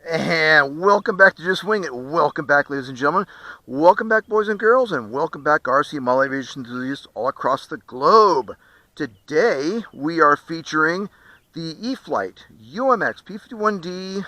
And welcome back to Just Wing It. Welcome back, ladies and gentlemen. Welcome back, boys and girls, and welcome back, RC model aviation enthusiasts all across the globe. Today, we are featuring the E-flite UMX P-51D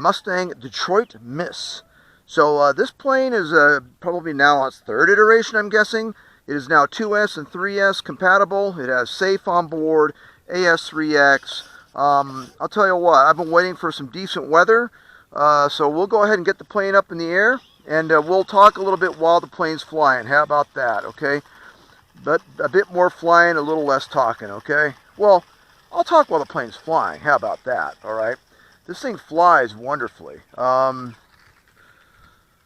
Mustang Detroit Miss. So this plane is probably now on its third iteration, I'm guessing. It is now 2S and 3S compatible. It has SAFE on board, AS3X. I'll tell you what, I've been waiting for some decent weather, so we'll go ahead and get the plane up in the air, and we'll talk a little bit while the plane's flying. How about that, okay? But a bit more flying, a little less talking, okay? Well, I'll talk while the plane's flying. How about that, all right? This thing flies wonderfully.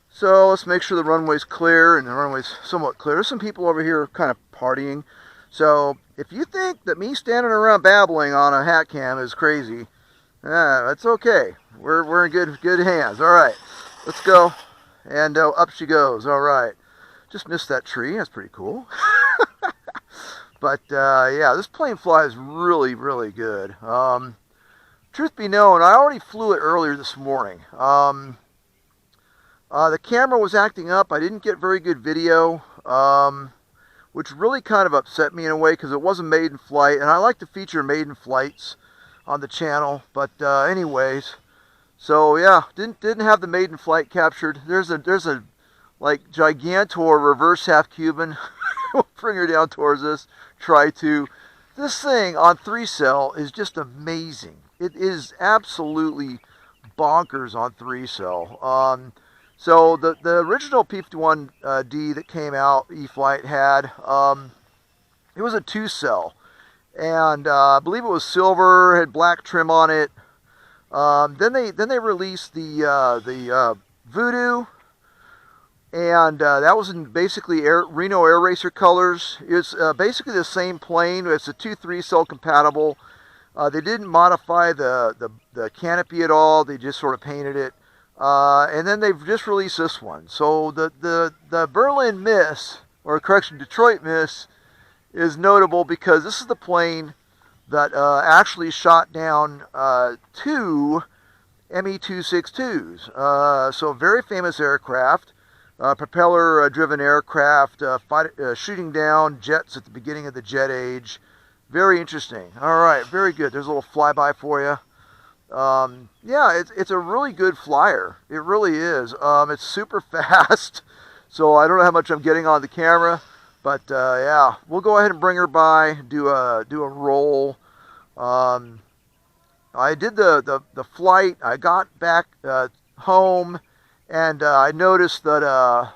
So let's make sure the runway's clear, and the runway's somewhat clear. There's some people over here kind of partying. So if you think that me standing around babbling on a hat cam is crazy, that's okay. We're in good hands. All right, let's go. And up she goes. All right. Just missed that tree. That's pretty cool. But yeah, this plane flies really, really good. Truth be known, I already flew it earlier this morning. The camera was acting up. I didn't get very good video. Which really kind of upset me in a way because it was a maiden flight, and I like to feature maiden flights on the channel. But anyways, so yeah, didn't have the maiden flight captured. There's a like gigantor reverse half Cuban. We'll bring her down towards us. Try to. This thing on 3-cell is just amazing. It is absolutely bonkers on 3-cell. So the original P-51D that came out, E-flite had, it was a 2-cell, and I believe it was silver, had black trim on it. Then they released the Voodoo, and that was in basically Reno Air Racer colors. It's basically the same plane. It's a 2-3-cell compatible. They didn't modify the canopy at all. They just sort of painted it. And then they've just released this one. So the Berlin Miss, or correction, Detroit Miss, is notable because this is the plane that actually shot down 2 Me-262s. So very famous aircraft, propeller-driven aircraft, shooting down jets at the beginning of the jet age. Very interesting. All right, very good. There's a little flyby for you. Yeah, it's a really good flyer. It really is. It's super fast, so I don't know how much I'm getting on the camera, but yeah, we'll go ahead and bring her by, do a roll. I did the flight. I got back home, and I noticed that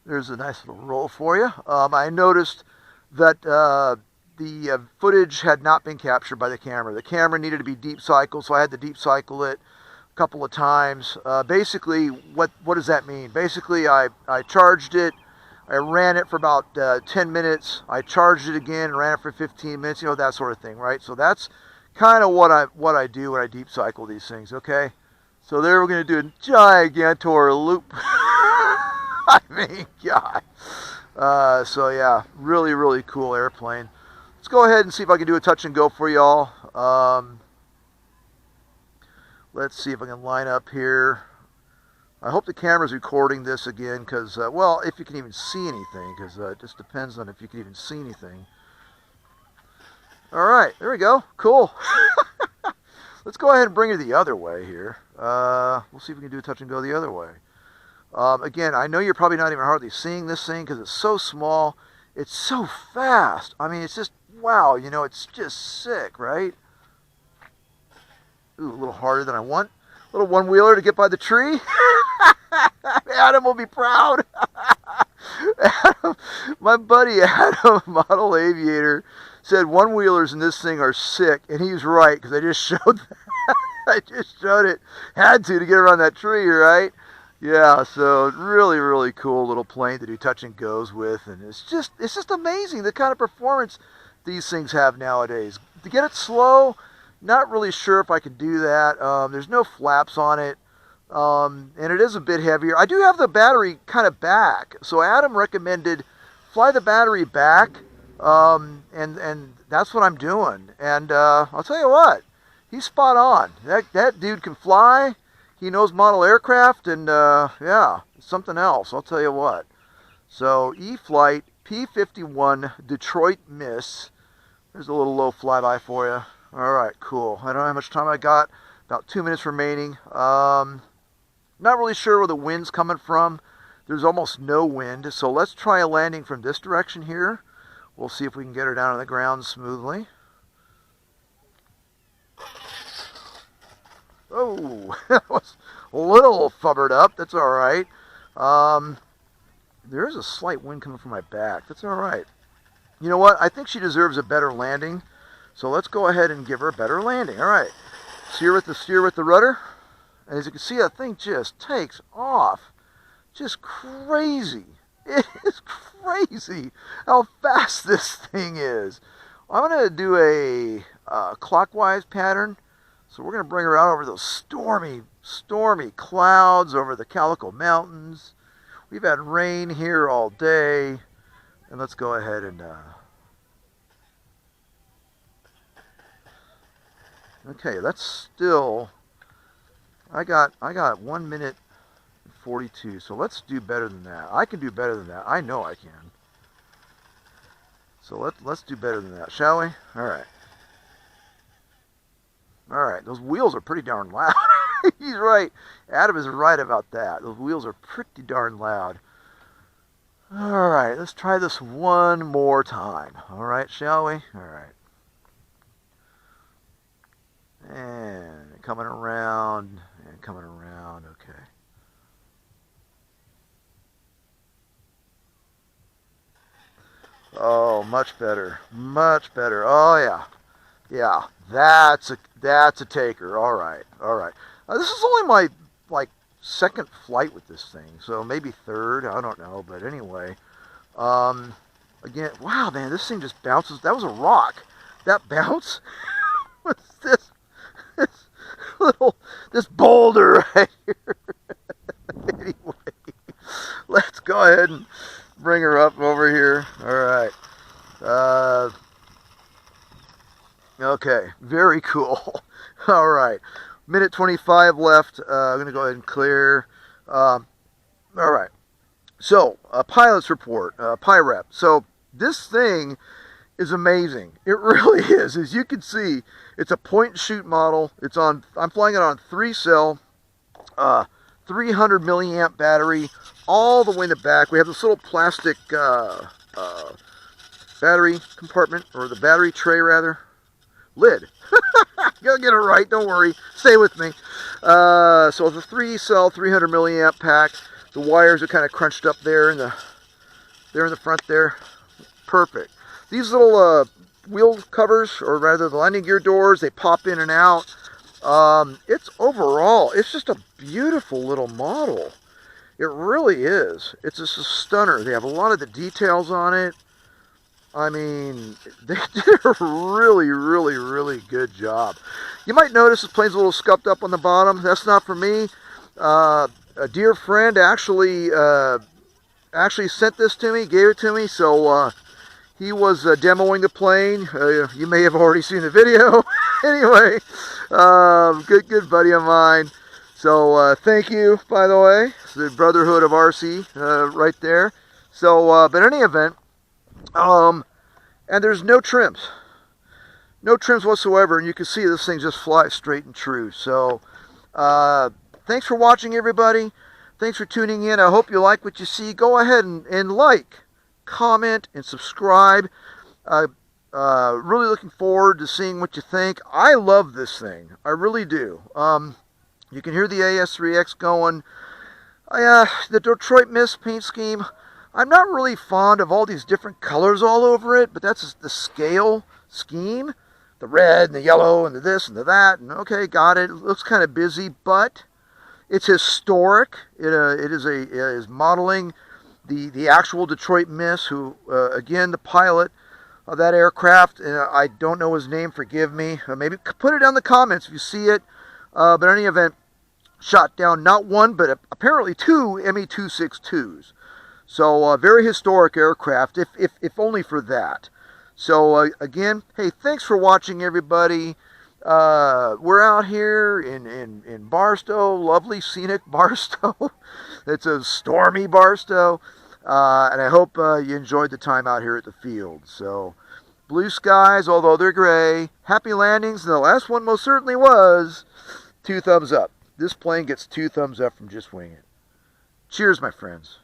there's a nice little roll for you. I noticed that the footage had not been captured by the camera. The camera needed to be deep cycled, so I had to deep cycle it a couple of times. Basically, what does that mean? Basically, I charged it. I ran it for about 10 minutes. I charged it again and ran it for 15 minutes. You know, that sort of thing, right? So that's kind of what I do when I deep cycle these things. Okay. So there we're going to do a gigantor loop. I mean, God. So yeah, really, really cool airplane. Let's go ahead and see if I can do a touch and go for y'all. Let's see if I can line up here. I hope the camera's recording this again because, well, if you can even see anything, because it just depends on if you can even see anything. All right, there we go. Cool. Let's go ahead and bring her the other way here. We'll see if we can do a touch and go the other way. Again, I know you're probably not even hardly seeing this thing because it's so small. It's so fast. I mean, it's just, wow, you know, it's just sick, right? Ooh, a little harder than I want. A little one-wheeler to get by the tree. Adam will be proud. Adam, my buddy Adam, model aviator, said one-wheelers in this thing are sick, and he's right, because I just showed that. I just showed it. Had to get around that tree, right? Yeah, so really, really cool little plane to do touch and goes with, and it's just amazing the kind of performance these things have nowadays. To get it slow, not really sure if I could do that. There's no flaps on it, and it is a bit heavier. I do have the battery kind of back, so Adam recommended fly the battery back, and that's what I'm doing. And I'll tell you what, he's spot on. That dude can fly. he knows model aircraft, and yeah, something else, I'll tell you what. So E-flite P-51 Detroit Miss. There's a little low flyby for you. All right, cool. I don't know how much time I got. About 2 minutes remaining. Not really sure where the wind's coming from. There's almost no wind, so let's try a landing from this direction here. We'll see if we can get her down on the ground smoothly. Oh, that was a little fubbered up. That's all right. There is a slight wind coming from my back. That's all right. You know what? I think she deserves a better landing. So let's go ahead and give her a better landing. All right. Steer with the rudder. And as you can see, that thing just takes off. Just crazy. It is crazy how fast this thing is. I'm going to do a clockwise pattern. So we're going to bring her out over those stormy clouds over the Calico Mountains. We've had rain here all day. And let's go ahead and... okay, that's still... I got 1 minute 42, so let's do better than that. I can do better than that. I know I can. So let's do better than that, shall we? All right. All right, those wheels are pretty darn loud. He's right. Adam is right about that. Those wheels are pretty darn loud. All right, let's try this one more time. All right, shall we? All right. And coming around, and coming around, okay. Oh, much better, much better. Oh yeah, yeah. That's a taker. All right, all right. This is only my second flight with this thing, so maybe third. I don't know, but anyway. Again, wow, man, this thing just bounces. That was a rock. That bounce. What's this? This boulder right here. Anyway, let's go ahead and bring her up over here. All right. Okay, very cool. All right, minute 25 left. I'm going to go ahead and clear. All right. So, pilot's report, PIREP. So, this thing is amazing. It really is. As you can see, it's a point-and-shoot model. I'm flying it on 3-cell, 300 milliamp battery, all the way in the back. We have this little plastic battery compartment, or the battery tray, rather. Lid. You'll get it right. Don't worry. Stay with me. So it's a 3-cell, 300 milliamp pack. The wires are kind of crunched up there in the front there. Perfect. These little wheel covers, or rather the landing gear doors, they pop in and out. It's just a beautiful little model. It really is. It's just a stunner. They have a lot of the details on it. I mean, they did a really, really, really good job. You might notice this plane's a little scuffed up on the bottom. That's not for me. A dear friend actually sent this to me, gave it to me. So he was demoing the plane. You may have already seen the video. Anyway, good buddy of mine. So thank you, by the way. It's the Brotherhood of RC right there. So, but in any event, and there's no trims whatsoever, and you can see this thing just flies straight and true. So, thanks for watching, everybody. Thanks for tuning in. I hope you like what you see. Go ahead and like, comment, and subscribe. Really looking forward to seeing what you think. I love this thing. I really do. You can hear the AS3X going. The Detroit Miss paint scheme. I'm not really fond of all these different colors all over it, but that's the scale scheme. The red and the yellow and the this and the that. And okay, got it. It looks kind of busy, but it's historic. It is modeling the actual Detroit Miss, who, again, the pilot of that aircraft. I don't know his name, forgive me. Maybe put it down in the comments if you see it. But in any event, shot down not one, but apparently 2 Me-262s. So, very historic aircraft, if only for that. So, again, hey, thanks for watching, everybody. We're out here in Barstow, lovely scenic Barstow. It's a stormy Barstow. And I hope you enjoyed the time out here at the field. So, blue skies, although they're gray. Happy landings, and the last one most certainly was 2 thumbs up. This plane gets 2 thumbs up from just winging it. Cheers, my friends.